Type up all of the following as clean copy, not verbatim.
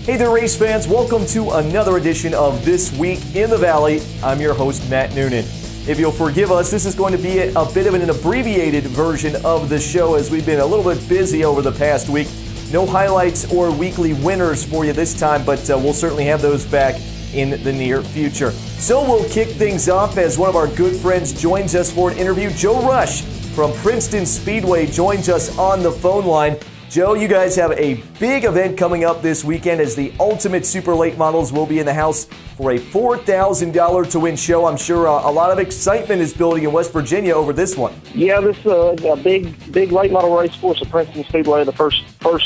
Hey there, race fans. Welcome to another edition of This Week in the Valley. I'm your host, Matt Noonan. If you'll forgive us, this is going to be a bit of an abbreviated version of the show as we've been a little bit busy over the past week. No highlights or weekly winners for you this time, but we'll certainly have those back in the near future. So we'll kick things off as one of our good friends joins us for an interview. Joe Rush from Princeton Speedway joins us on the phone line. Joe, you guys have a big event coming up this weekend as the Ultimate Super Late Models will be in the house for a $4,000 to win show. I'm sure a lot of excitement is building in West Virginia over this one. Yeah, this is a big late model race for us at Princeton Speedway, the first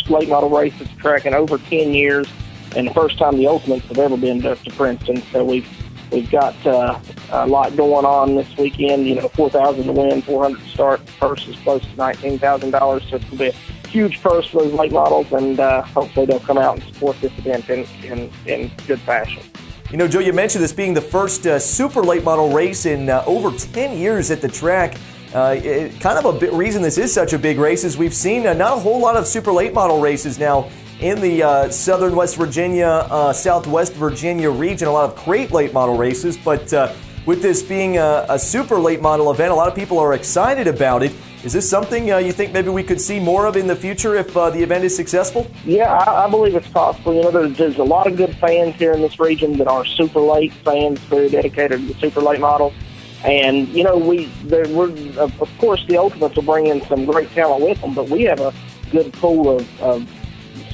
late model race at the track in over 10 years, and the first time the Ultimates have ever been to Princeton. So we've got a lot going on this weekend. You know, $4,000 to win, $400 to start. Purse is close to $19,000, so it's going to be a huge purse for those late models, and hopefully they'll come out and support this event in good fashion. You know, Joe, you mentioned this being the first super late model race in over 10 years at the track. Kind of a reason this is such a big race is we've seen not a whole lot of super late model races now in the southern West Virginia, southwest Virginia region, a lot of great late model races, but with this being a super late model event, a lot of people are excited about it. Is this something you think maybe we could see more of in the future if the event is successful? Yeah, I believe it's possible. You know, there's a lot of good fans here in this region that are super late fans, very dedicated to the super late models. And, you know, of course, the Ultimates will bring in some great talent with them, but we have a good pool of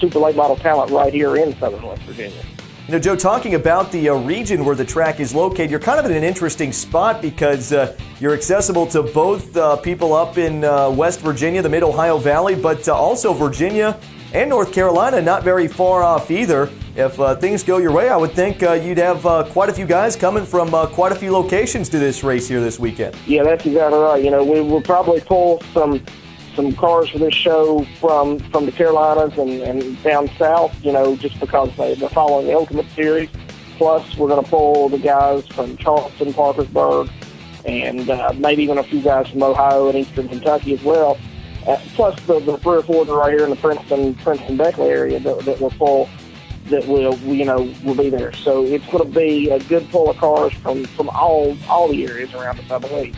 super late model talent right here in southern West Virginia. You know, Joe, talking about the region where the track is located, you're kind of in an interesting spot because you're accessible to both people up in West Virginia, the Mid-Ohio Valley, but also Virginia and North Carolina, not very far off either. If things go your way, I would think you'd have quite a few guys coming from quite a few locations to this race here this weekend. Yeah, that's exactly right. You know, we will probably pull some cars for this show from the Carolinas and down south, you know, just because they're following the Ultimate Series. Plus, we're going to pull the guys from Charleston, Parkersburg, and maybe even a few guys from Ohio and Eastern Kentucky as well. Plus, the 3 or 4 that are right here in the Princeton-Beckley area that we'll pull that will be there. So it's going to be a good pull of cars from all the areas around us, I believe.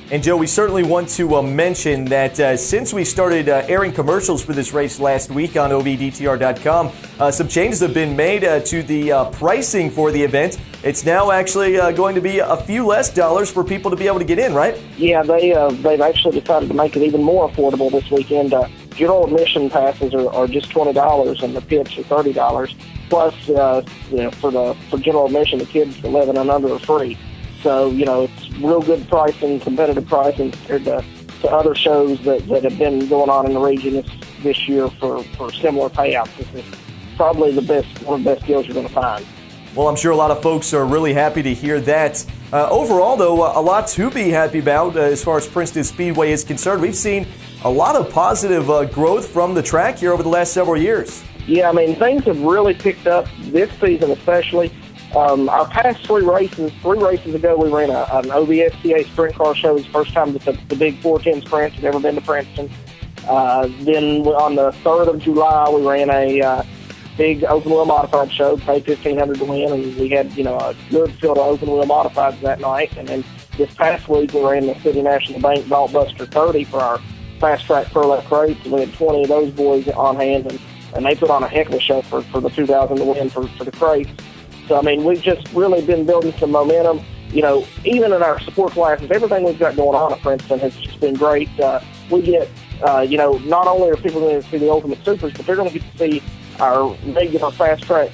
And, Joe, we certainly want to mention that since we started airing commercials for this race last week on OVDTR.com, some changes have been made to the pricing for the event. It's now actually going to be a few less dollars for people to be able to get in, right? Yeah, they've actually decided to make it even more affordable this weekend. General admission passes are just $20, and the pits are $30. Plus, for general admission, the kids 11 and under are free. So, you know, it's real good pricing, competitive pricing compared to other shows that have been going on in the region this year for similar payouts. This is probably one of the best deals you're going to find. Well, I'm sure a lot of folks are really happy to hear that. Overall, though, a lot to be happy about as far as Princeton Speedway is concerned. We've seen a lot of positive growth from the track here over the last several years. Yeah, I mean, things have really picked up this season especially. Our past three races ago, we ran an OVSTA sprint car show. It was the first time that the big 410 sprints had ever been to Princeton. Then on the 3rd of July, we ran a big open wheel modified show, paid $1,500 to win, and we had, a good field of open wheel modifieds that night. And then this past week, we ran the City National Bank Vault Buster 30 for our fast track Pro crates, and we had 20 of those boys on hand, and they put on a heck of a show for the $2,000 to win for the crates. So, I mean, we've just really been building some momentum. Even in our support classes, everything we've got going on at Princeton has just been great. We get, not only are people going to see the Ultimate Supers, but they're going to get to see our regular fast track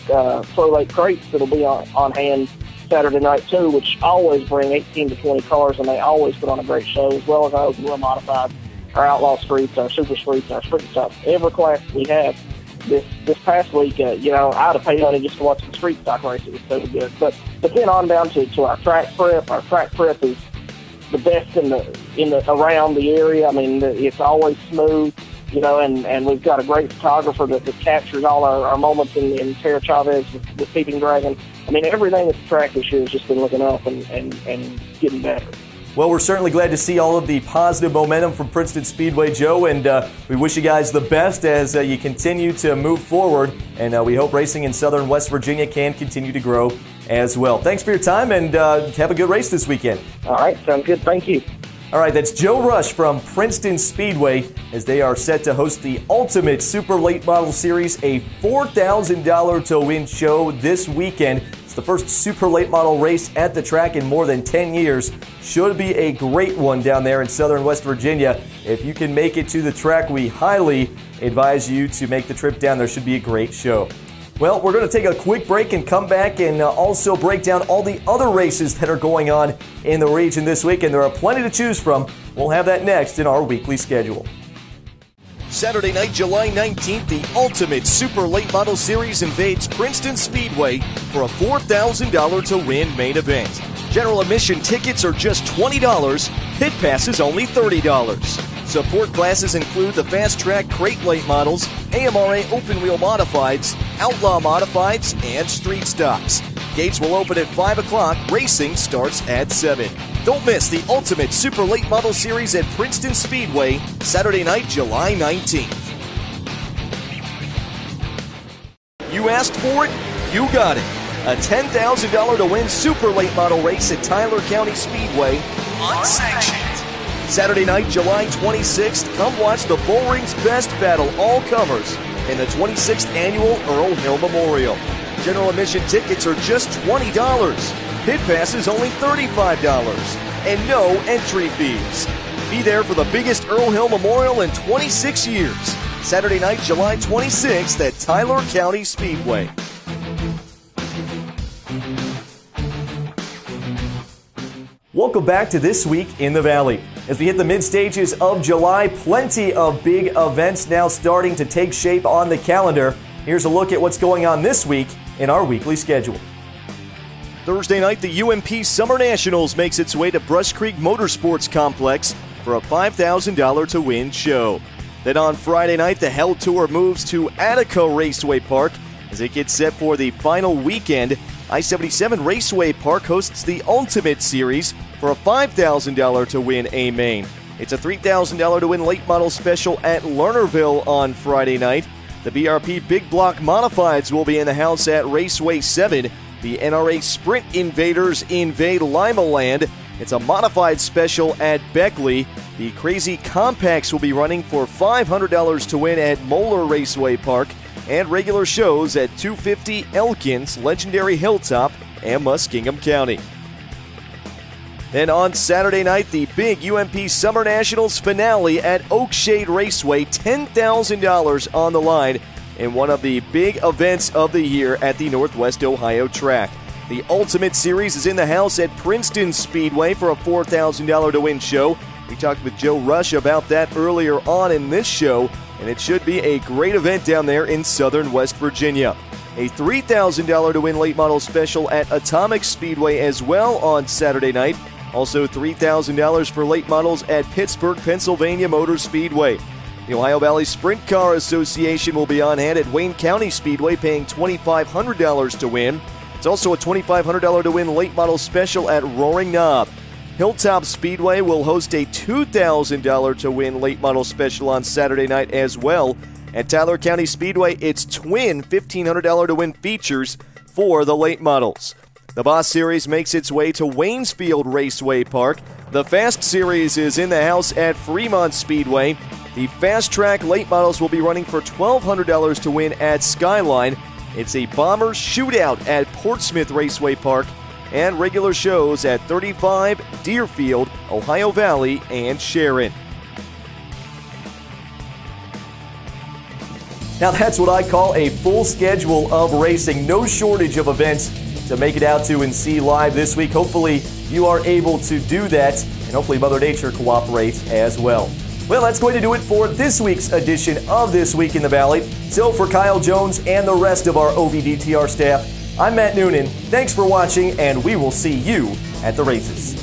Pro Late crates that'll be on hand Saturday night, too, which always bring 18 to 20 cars, and they always put on a great show, as well as our open wheel modified, our Outlaw Streets, our Super Streets, our Street Stops. Every class we have this past week, I'd have paid money just to watch the street stock race. It was so good. But then on down to our track prep. Our track prep is the best in the around the area. I mean, it's always smooth, and we've got a great photographer that captures all our moments in Tara Chavez with Peeping Dragon. I mean, everything at the track this year has just been looking up and getting better. Well, we're certainly glad to see all of the positive momentum from Princeton Speedway, Joe, and we wish you guys the best as you continue to move forward, and we hope racing in southern West Virginia can continue to grow as well. Thanks for your time, and have a good race this weekend. All right, sounds good. Thank you. All right, that's Joe Rush from Princeton Speedway as they are set to host the Ultimate Super Late Model Series, a $4,000 to win show this weekend. It's the first super late model race at the track in more than 10 years. Should be a great one down there in southern West Virginia. If you can make it to the track, we highly advise you to make the trip down there. Should be a great show. Well, we're going to take a quick break and come back and also break down all the other races that are going on in the region this week, and there are plenty to choose from. We'll have that next in our weekly schedule. Saturday night, July 19th, the Ultimate Super Late Model Series invades Princeton Speedway for a $4,000 to win main event. General admission tickets are just $20, pit passes only $30. Support classes include the Fast Track Crate Late Models, AMRA Open Wheel Modifieds, Outlaw Modifieds, and Street Stocks. Gates will open at 5 o'clock. Racing starts at 7. Don't miss the Ultimate Super Late Model Series at Princeton Speedway, Saturday night, July 19th. You asked for it, you got it. A $10,000 to win Super Late Model race at Tyler County Speedway, unsanctioned. Saturday night, July 26th, come watch the Bullring's Best Battle all comers in the 26th Annual Earl Hill Memorial. General admission tickets are just $20. Pit passes only $35. And no entry fees. Be there for the biggest Earl Hill Memorial in 26 years. Saturday night, July 26th at Tyler County Speedway. Welcome back to This Week in the Valley. As we hit the mid-stages of July, plenty of big events now starting to take shape on the calendar. Here's a look at what's going on this week in our weekly schedule. Thursday night, the UMP Summer Nationals makes its way to Brush Creek Motorsports Complex for a $5,000 to win show. Then on Friday night, the Hell Tour moves to Attica Raceway Park as it gets set for the final weekend. I-77 Raceway Park hosts the Ultimate Series for a $5,000 to win a main. It's a $3,000 to win late model special at Lernerville on Friday night. The BRP Big Block Modifieds will be in the house at Raceway 7. The NRA Sprint Invaders invade Limaland. It's a modified special at Beckley. The Crazy Compacts will be running for $500 to win at Moeller Raceway Park. And regular shows at 250 Elkins, Legendary Hilltop, and Muskingum County. Then on Saturday night, the big UMP Summer Nationals finale at Oakshade Raceway, $10,000 on the line in one of the big events of the year at the Northwest Ohio track. The Ultimate Series is in the house at Princeton Speedway for a $4,000 to win show. We talked with Joe Rush about that earlier on in this show, and it should be a great event down there in southern West Virginia. A $3,000 to win late model special at Atomic Speedway as well on Saturday night. Also $3,000 for late models at Pittsburgh, Pennsylvania Motor Speedway. The Ohio Valley Sprint Car Association will be on hand at Wayne County Speedway, paying $2,500 to win. It's also a $2,500 to win late model special at Roaring Knob. Hilltop Speedway will host a $2,000 to win late model special on Saturday night as well. At Tyler County Speedway, it's twin $1,500 to win features for the late models. The Boss Series makes its way to Waynesfield Raceway Park. The Fast Series is in the house at Fremont Speedway. The Fast Track late models will be running for $1,200 to win at Skyline. It's a Bomber Shootout at Portsmouth Raceway Park, and regular shows at 35, Deerfield, Ohio Valley, and Sharon. Now that's what I call a full schedule of racing. No shortage of events to make it out to and see live this week. Hopefully you are able to do that, and hopefully Mother Nature cooperates as well. Well, that's going to do it for this week's edition of This Week in the Valley. So for Kyle Jones and the rest of our OVDTR staff, I'm Matt Noonan. Thanks for watching, and we will see you at the races.